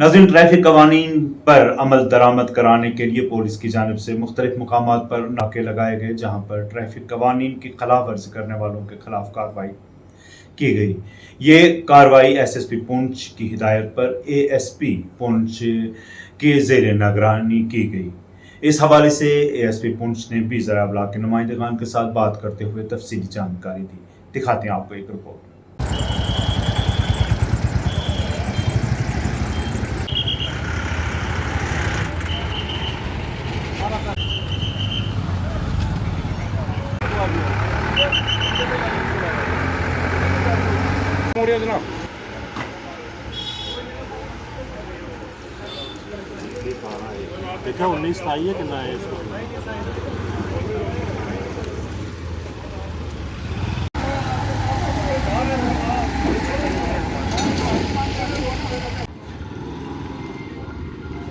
नाज़रीन, ट्रैफिक कवानीन पर अमल दरामद कराने के लिए पुलिस की जानिब से मुख्तलिफ मुकामात पर नाके लगाए गए, जहाँ पर ट्रैफिक कवानीन की खिलाफ वर्जी करने वालों के खिलाफ कार्रवाई की गई। ये कार्रवाई SSP पुंछ की हिदायत पर ASP पुंछ के ज़ेर निगरानी की गई। इस हवाले से ASP पुंछ ने भी ज़रा अबलाग के नुमाइंदगान के साथ बात करते हुए तफसीली जानकारी दी। दिखाते हैं आपको एक रिपोर्ट। देखा 19 आई है कितना है इसको।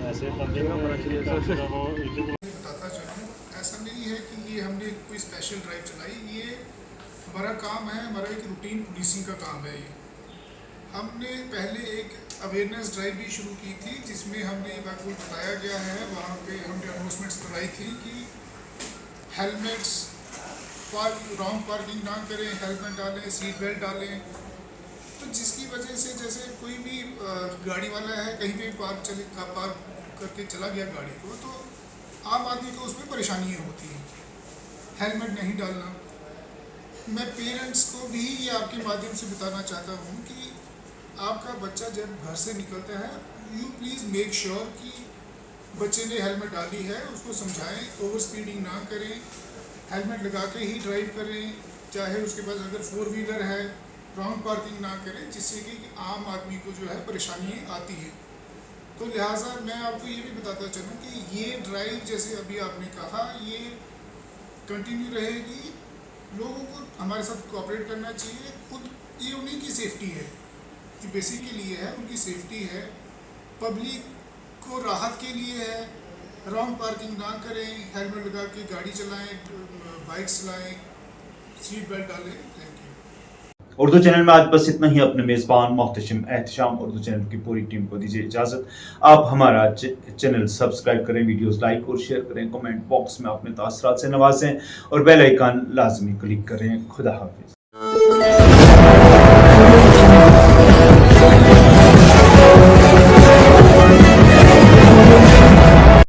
ऐसे बंदे का बड़ा चाहिए बताता चलूँ, ऐसा नहीं है कि ये हमने कोई स्पेशल ड्राइव चलाई। ये हमारा काम है, हमारा एक रूटीन पुलिसिंग का काम है। ये हमने पहले एक अवेयरनेस ड्राइव भी शुरू की थी, जिसमें हमने ये बात बताया गया है। वहाँ पे हमने अनाउंसमेंट्स करवाई थी कि हेलमेट्स रॉन्ग पार्किंग ना करें, हेलमेट डालें, सीट बेल्ट डालें। तो जिसकी वजह से जैसे कोई भी गाड़ी वाला है कहीं पे पार्क करके चला गया गाड़ी को, तो आम आदमी को उसमें परेशानियाँ होती हैं। हेलमेट नहीं डालना, मैं पेरेंट्स को भी ये आपके माध्यम से बताना चाहता हूँ कि आपका बच्चा जब घर से निकलता है, यू प्लीज़ मेक श्योर कि बच्चे ने हेलमेट डाली है, उसको समझाएं, ओवर स्पीडिंग ना करें, हेलमेट लगा के ही ड्राइव करें। चाहे उसके पास अगर 4 व्हीलर है, रॉन्ग पार्किंग ना करें, जिससे कि आम आदमी को जो है परेशानी आती है। तो लिहाजा मैं आपको ये भी बताता चलूँ कि ये ड्राइव जैसे अभी आपने कहा, ये कंटिन्यू रहेगी। लोगों को हमारे साथ कोऑपरेट करना चाहिए। खुद ये उन्हीं की सेफ्टी है, कि बेसिकली लिए है, उनकी सेफ्टी है, पब्लिक को राहत के लिए है। रॉन्ग पार्किंग ना करें, हेलमेट लगा के गाड़ी चलाएं, बाइक्स चलाएं, सीट बेल्ट डालें। Thank you. उर्दू चैनल में आज बस इतना ही। अपने मेज़बान मोहतशिम एहतशाम उर्दू चैनल की पूरी टीम को दीजिए इजाज़त। आप हमारा चैनल सब्सक्राइब करें, वीडियोस लाइक और शेयर करें, कमेंट बॉक्स में अपने तासरात से नवाजें और बेल आइकन लाजमी क्लिक करें। खुदा हाफिज़।